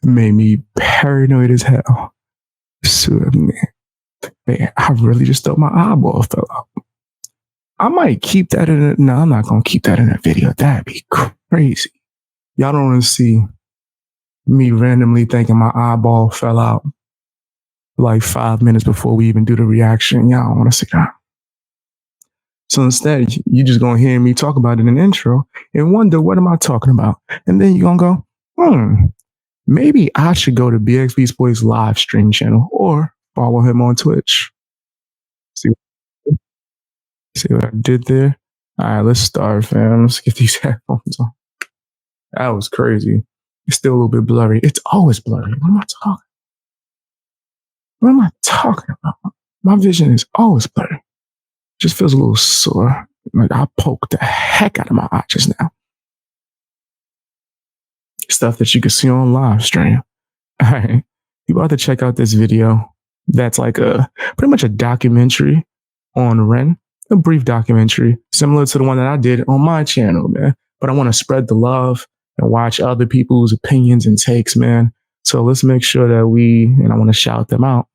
made me paranoid as hell. So, man, I really just thought my eyeball fell out. I might keep that in it. No, I'm not going to keep that in a video. That'd be crazy. Y'all don't want to see me randomly thinking my eyeball fell out like 5 minutes before we even do the reaction. Y'all don't want to see that. So instead, you just going to hear me talk about it in the intro and wonder, what am I talking about? And then you're going to go, maybe I should go to bxbeastboy's live stream channel or follow him on Twitch. See what I did there? All right, let's start, fam. Let's get these headphones on. That was crazy. It's still a little bit blurry. It's always blurry. What am I talking about? My vision is always blurry. Just feels a little sore. Like I poked the heck out of my eye just now. Stuff that you can see on live stream. All right. You about to check out this video. That's like pretty much a documentary on Ren. A brief documentary similar to the one that I did on my channel, man. But I want to spread the love and watch other people's opinions and takes, man. So let's make sure that and I want to shout them out.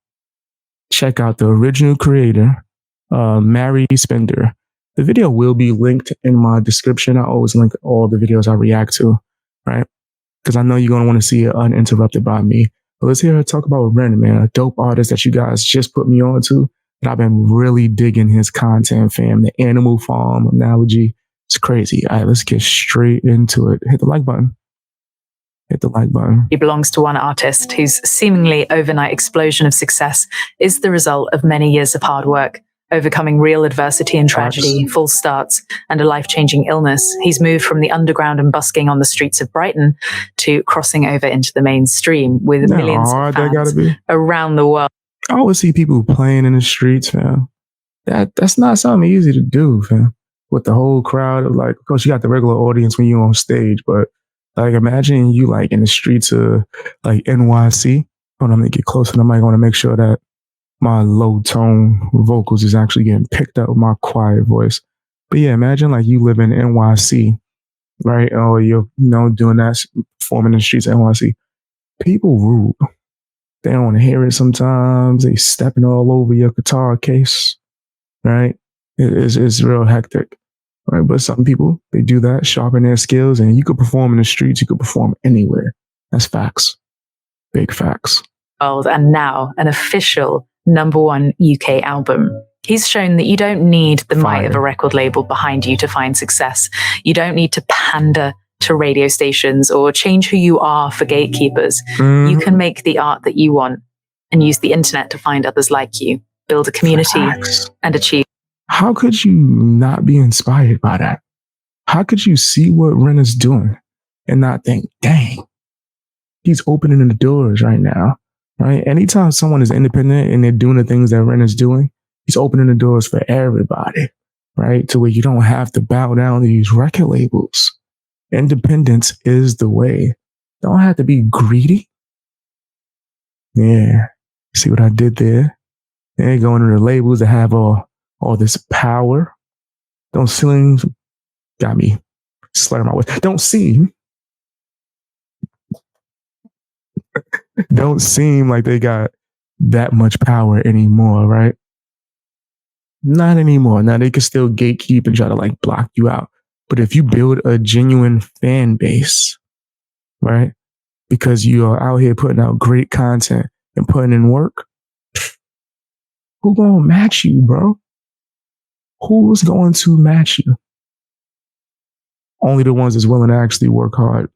Check out the original creator, Mary Spender. The video will be linked in my description. I always link all the videos I react to, right? Because I know you're going to want to see it uninterrupted by me. But let's hear her talk about Ren, man, a dope artist that you guys just put me on to. But I've been really digging his content, fam. The Animal Farm analogy. It's crazy. All right, let's get straight into it. Hit the like button. Hit the like button. He belongs to one artist whose seemingly overnight explosion of success is the result of many years of hard work, overcoming real adversity and tragedy, false starts, and a life-changing illness. He's moved from the underground and busking on the streets of Brighton to crossing over into the mainstream with millions of fans around the world. I always see people playing in the streets, fam. That's not something easy to do, fam. With the whole crowd, like, of course, you got the regular audience when you're on stage, but like, imagine you like in the streets of like NYC. Hold on, let me get closer. I might want to make sure that my low tone vocals is actually getting picked up with my quiet voice. But yeah, imagine like you live in NYC, right? Or you're, doing that, performing in the streets of NYC. People rude. They don't want to hear it sometimes. They stepping all over your guitar case, right? It's real hectic, right? But some people, they do that, sharpen their skills, and you could perform in the streets. You could perform anywhere. That's facts. Big facts. And now an official #1 UK album. He's shown that you don't need the might of a record label behind you to find success. You don't need to pander to radio stations or change who you are for gatekeepers. You can make the art that you want and use the internet to find others like you, build a community, and achieve. How could you not be inspired by that? How could you see what Ren is doing and not think, dang, he's opening the doors right now, right? Anytime someone is independent and they're doing the things that Ren is doing, he's opening the doors for everybody, right? To where you don't have to bow down to these record labels. Independence is the way. Don't have to be greedy. Yeah. See what I did there? They going to the labels that have all this power. Don't seem, got me slurring my words. Don't seem like they got that much power anymore, right? Not anymore. Now they can still gatekeep and try to like block you out. But if you build a genuine fan base, right? Because you are out here putting out great content and putting in work, who gonna match you, bro? Who's going to match you? Only the ones that's willing to actually work hard.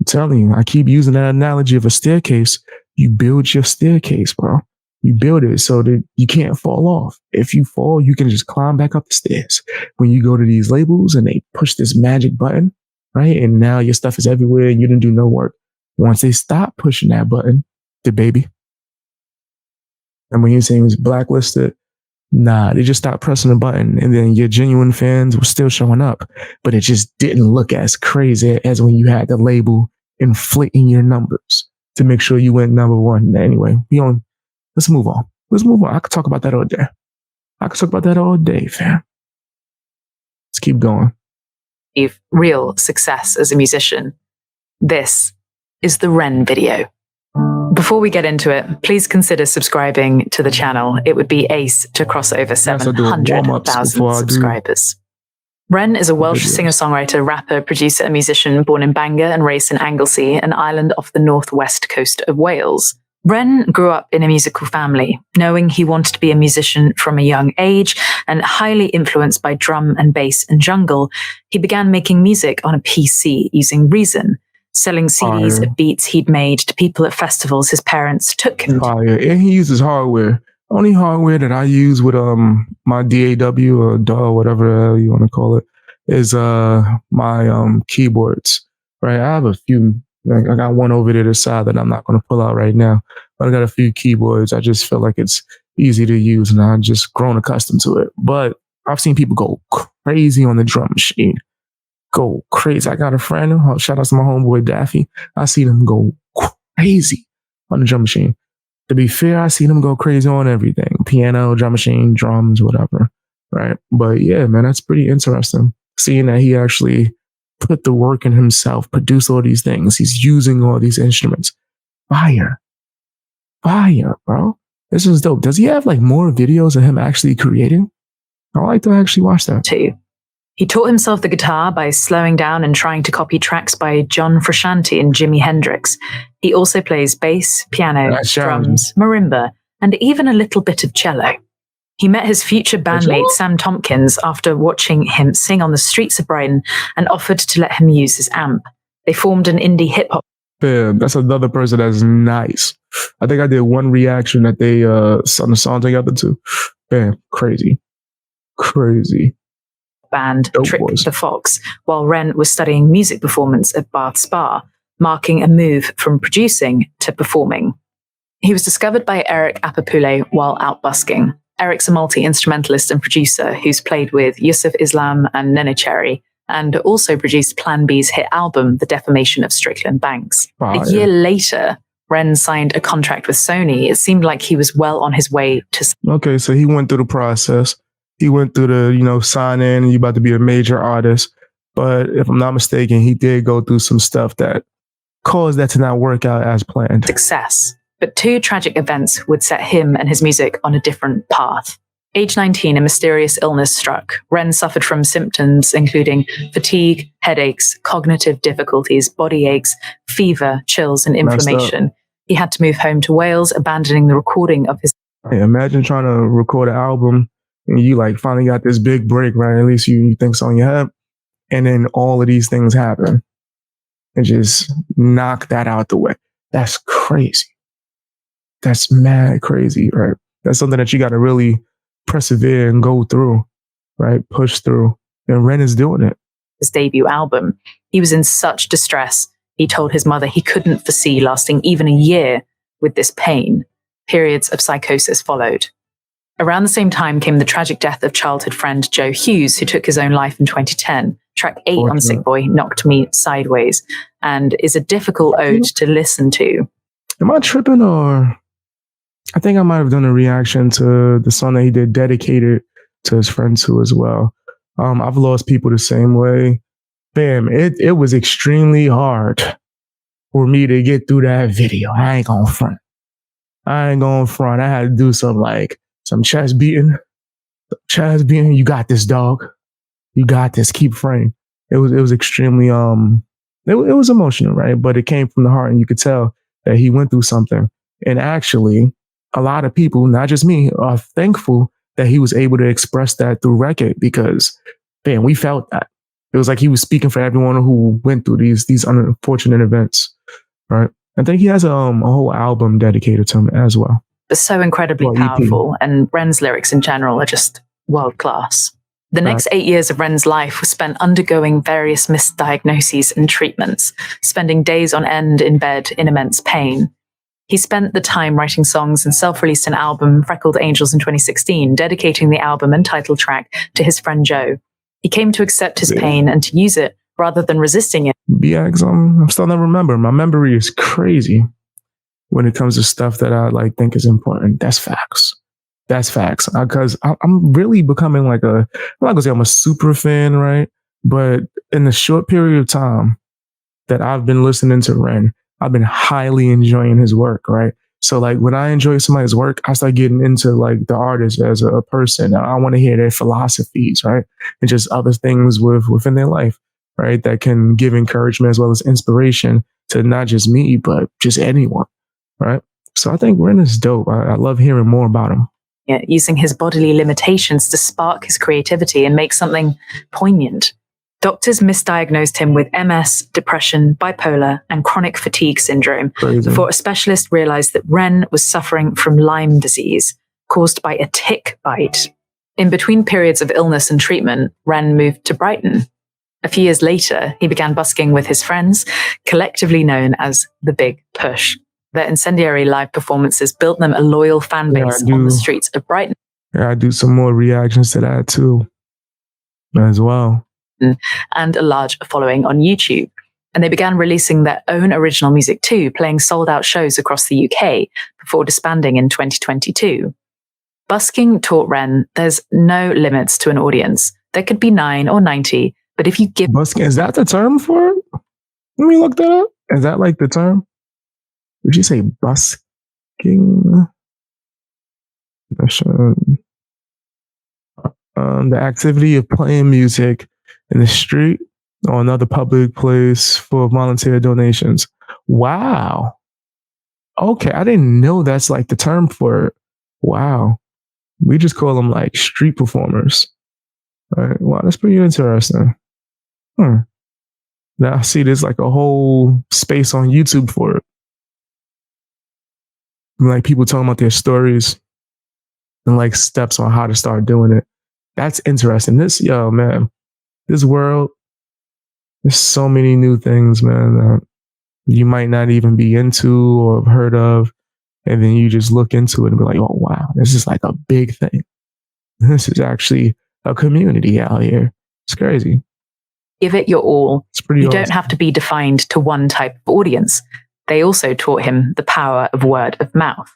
I'm telling you, I keep using that analogy of a staircase. You build your staircase, bro. You build it so that you can't fall off. If you fall, you can just climb back up the stairs. When you go to these labels and they push this magic button, right? And now your stuff is everywhere and you didn't do no work. Once they stop pushing that button, the baby. And when you're saying it's blacklisted, nah, they just stopped pressing the button. And then your genuine fans were still showing up. But it just didn't look as crazy as when you had the label inflating your numbers to make sure you went #1. Anyway, let's move on. I could talk about that all day. Fam. Let's keep going. Real success as a musician. This is the Ren video. Before we get into it, please consider subscribing to the channel. It would be ace to cross over 700,000 subscribers. Ren is a Welsh singer-songwriter, rapper, producer and musician born in Bangor and raised in Anglesey, an island off the northwest coast of Wales. Ren grew up in a musical family, knowing he wanted to be a musician from a young age and highly influenced by drum and bass and jungle. He began making music on a PC using Reason, selling CDs of beats he'd made to people at festivals his parents took him to. And he uses hardware. Only hardware that I use with my DAW or DAW, whatever the hell you want to call it, is my keyboards. Right, I have a few. Like, I got one over there to the side that I'm not going to pull out right now, but I got a few keyboards. I just feel like it's easy to use, and I've just grown accustomed to it. But I've seen people go crazy on the drum machine. Go crazy. I got a friend. Shout out to my homeboy Daffy. I seen him go crazy on the drum machine. To be fair, I seen him go crazy on everything: piano, drum machine, drums, whatever. Right. But yeah, man, that's pretty interesting. Seeing that he actually put the work in himself, produce all these things. He's using all these instruments. Fire, bro. This is dope. Does he have like more videos of him actually creating? I'd like to actually watch that too. He taught himself the guitar by slowing down and trying to copy tracks by John Frusciante and Jimi Hendrix. He also plays bass, piano, drums, marimba, and even a little bit of cello. He met his future bandmate Sam Tompkins after watching him sing on the streets of Brighton and offered to let him use his amp. They formed an indie hip-hop. Bam, that's another person that's nice. I think I did one reaction that they sung a song together too. Bam, crazy. Band Trick the Fox, while Ren was studying music performance at Bath Spa, marking a move from producing to performing. He was discovered by Eric Apapule while out busking. Eric's a multi-instrumentalist and producer who's played with Yusuf Islam and Nene Cherry, and also produced Plan B's hit album, The Defamation of Strickland Banks. A year later, Ren signed a contract with Sony. It seemed like he was well on his way to... Okay, so he went through the process. He went through the, sign in, and you're about to be a major artist. But if I'm not mistaken, he did go through some stuff that caused that to not work out as planned. Success. But two tragic events would set him and his music on a different path. Age 19, a mysterious illness struck. Ren suffered from symptoms including fatigue, headaches, cognitive difficulties, body aches, fever, chills, and inflammation. He had to move home to Wales, abandoning the recording of his... Hey, imagine trying to record an album and you finally got this big break, right? At least you think so in your head. And then all of these things happen and just knock that out the way. That's crazy. That's mad crazy, right? That's something that you got to really persevere and go through, right? Push through. And Ren is doing it. His debut album. He was in such distress. He told his mother he couldn't foresee lasting even a year with this pain. Periods of psychosis followed. Around the same time came the tragic death of childhood friend Joe Hughes, who took his own life in 2010. Track 8 on Sick Boy knocked me sideways and is a difficult ode to listen to. Am I tripping, or I think I might have done a reaction to the song that he did dedicated to his friend too as well. I've lost people the same way. Bam, it was extremely hard for me to get through that video. I ain't gonna front. I had to do some chest beating. You got this, dog. You got this. Keep frame. It was extremely it was emotional, right? But it came from the heart, and you could tell that he went through something. And actually, a lot of people, not just me, are thankful that he was able to express that through record, because, man, we felt that. It was like he was speaking for everyone who went through these unfortunate events, right? I think he has a whole album dedicated to him as well. It's so incredibly powerful, and Ren's lyrics in general are just world class. The next 8 years of Ren's life was spent undergoing various misdiagnoses and treatments, spending days on end in bed in immense pain. He spent the time writing songs and self-released an album, Freckled Angels, in 2016, dedicating the album and title track to his friend Joe. He came to accept his pain and to use it rather than resisting it. BX, I'm still not remembering. My memory is crazy when it comes to stuff that I think is important. That's facts. Because I'm really becoming I'm not gonna say I'm a super fan, right? But in the short period of time that I've been listening to Ren, I've been highly enjoying his work, right? So like when I enjoy somebody's work, I start getting into like the artist as a person. I want to hear their philosophies, right? And just other things within their life, right? That can give encouragement as well as inspiration to not just me, but just anyone, right? So I think Ren is dope. I love hearing more about him. Yeah, using his bodily limitations to spark his creativity and make something poignant. Doctors misdiagnosed him with MS, depression, bipolar, and chronic fatigue syndrome before a specialist realized that Ren was suffering from Lyme disease caused by a tick bite. In between periods of illness and treatment, Ren moved to Brighton. A few years later, he began busking with his friends, collectively known as the Big Push. Their incendiary live performances built them a loyal fan base on the streets of Brighton. Yeah, I do some more reactions to that too, as well. And a large following on YouTube. And they began releasing their own original music too, playing sold-out shows across the UK before disbanding in 2022. Busking taught Ren there's no limits to an audience. There could be 9 or 90, but if you give... Busking, is that the term for it? Let me look that up. Is that like the term? Did you say busking? The activity of playing music in the street or another public place for volunteer donations. Wow. Okay, I didn't know that's like the term for it. Wow. We just call them like street performers. All right. Wow, that's pretty interesting. Now I see there's like a whole space on YouTube for it. Like people talking about their stories and like steps on how to start doing it. That's interesting. This world, there's so many new things, man, that you might not even be into or have heard of. And then you just look into it and be like, oh, wow, this is like a big thing. This is actually a community out here. It's crazy. Give it your all. It's pretty awesome. Don't have to be defined to one type of audience. They also taught him the power of word of mouth.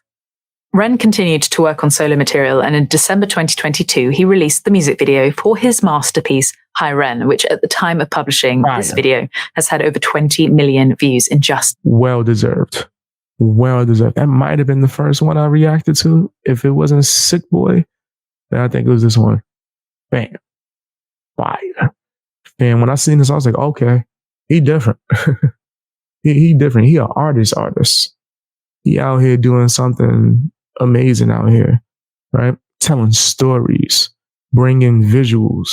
Ren continued to work on solo material, and in December 2022, he released the music video for his masterpiece, Hi Ren, which at the time of publishing this video has had over 20 million views in just... Well-deserved. Well-deserved. That might have been the first one I reacted to. If it wasn't Sick Boy, then I think it was this one. Bam. Fire. And when I seen this, I was like, okay, he different. he different. He an artist. He out here doing something amazing out here, right? Telling stories, bringing visuals.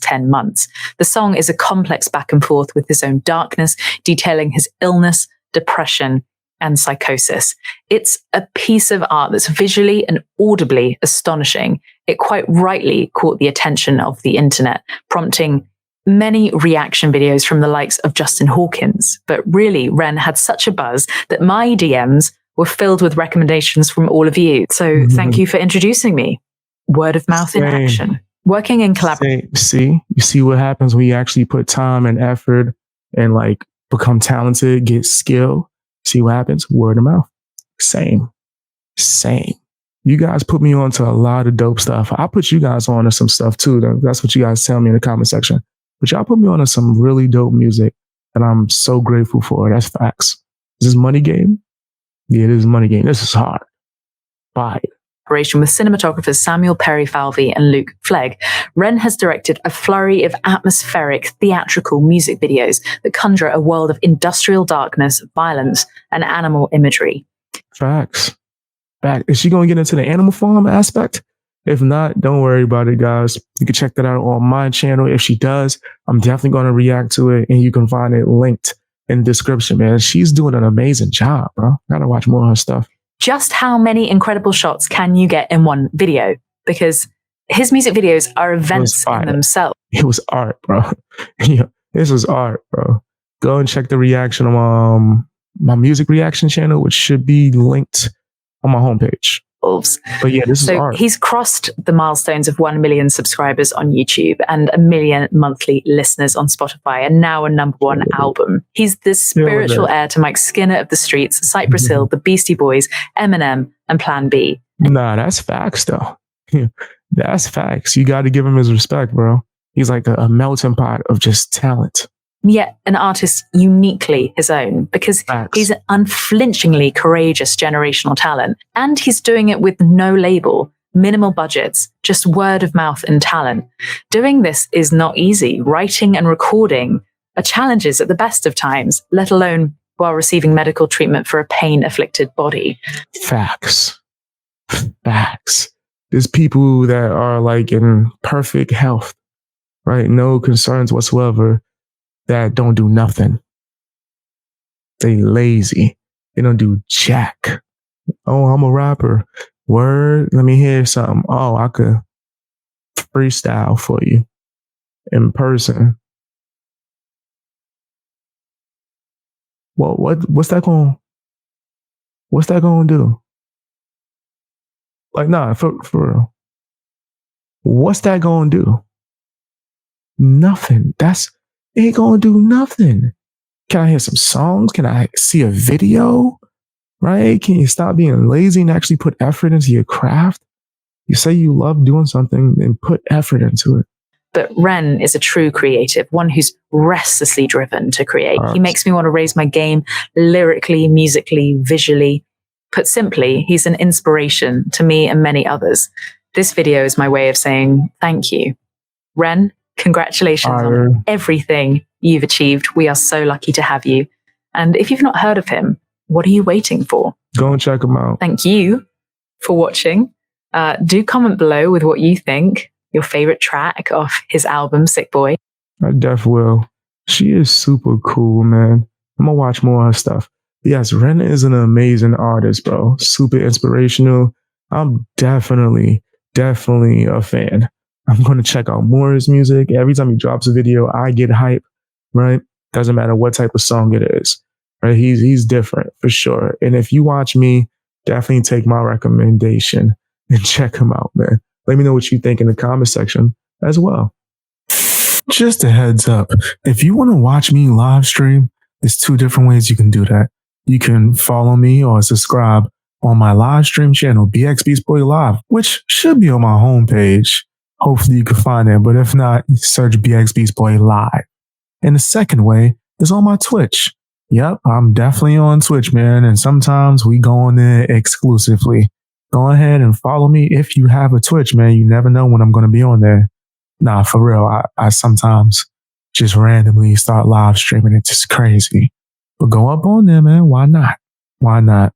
10 months. The song is a complex back and forth with his own darkness, detailing his illness, depression, and psychosis. It's a piece of art that's visually and audibly astonishing. It quite rightly caught the attention of the internet, prompting many reaction videos from the likes of Justin Hawkins. But really, Ren had such a buzz that my DMs were filled with recommendations from all of you. So thank you for introducing me. Word of mouth in action. Working in collaboration. You see what happens when you actually put time and effort and like become talented, get skill. See what happens? Word of mouth. Same. You guys put me on to a lot of dope stuff. I'll put you guys on to some stuff too. That's what you guys tell me in the comment section. But y'all put me on to some really dope music that I'm so grateful for. That's facts. Is this money game? Yeah, this is money game. This is hard. Bye. With cinematographers Samuel Perry Falvey and Luke Flegg, Ren has directed a flurry of atmospheric theatrical music videos that conjure a world of industrial darkness, violence, and animal imagery. Facts. Is she going to get into the Animal Farm aspect? If not, don't worry about it, guys. You can check that out on my channel. If she does, I'm definitely going to react to it, and you can find it linked in the description, man. She's doing an amazing job, bro. Gotta watch more of her stuff. Just how many incredible shots can you get in one video? Because his music videos are events in themselves. It was art, bro. Yeah, this was art, bro. Go and check the reaction on my music reaction channel, which should be linked on my homepage. But yeah, this is art. He's crossed the milestones of 1 million subscribers on YouTube and 1 million monthly listeners on Spotify, and now a #1 album. He's the spiritual heir to Mike Skinner of the Streets, Cypress Hill, the Beastie Boys, Eminem, and Plan B. Nah, that's facts, though. That's facts. You got to give him his respect, bro. He's like a melting pot of just talent. yet an artist uniquely his own, because Facts. he's an unflinchingly courageous generational talent. And he's doing it with no label, minimal budgets, just word of mouth and talent. Doing this is not easy. Writing and recording are challenges at the best of times, let alone while receiving medical treatment for a pain-afflicted body. Facts. Facts. There's people that are like in perfect health, right? No concerns whatsoever, that don't do nothing. They lazy. They don't do jack. Oh, I'm a rapper. Word, let me hear something. Oh, I could freestyle for you in person. Well, what's that going to do? Like, nah, for real. What's that going to do? Nothing. Ain't going to do nothing. Can I hear some songs? Can I see a video? Right? Can you stop being lazy and actually put effort into your craft? You say you love doing something, then put effort into it. But Ren is a true creative, one who's restlessly driven to create. He makes me want to raise my game lyrically, musically, visually. Put simply, he's an inspiration to me and many others. This video is my way of saying thank you. Ren, congratulations on everything you've achieved. We are so lucky to have you. And if you've not heard of him, what are you waiting for? Go and check him out. Thank you for watching. Do comment below with what you think, your favorite track off his album, Sick Boy. I def will. She is super cool, man. I'm gonna watch more of her stuff. Yes, Ren is an amazing artist, bro. Super inspirational. I'm definitely a fan. I'm going to check out more of his music. Every time he drops a video, I get hype, right? Doesn't matter what type of song it is, right? He's different for sure. And if you watch me, definitely take my recommendation and check him out, man. Let me know what you think in the comment section as well. Just a heads up, if you want to watch me live stream, there's 2 different ways you can do that. You can follow me or subscribe on my live stream channel, bxbeastboy Live, which should be on my homepage. Hopefully you can find it, but if not, search bxbeastboy Live. And the second way is on my Twitch. Yep, I'm definitely on Twitch, man, and sometimes we go on there exclusively. Go ahead and follow me if you have a Twitch, man. You never know when I'm going to be on there. Nah, for real, I sometimes just randomly start live streaming. It's just crazy. But go up on there, man. Why not? Why not?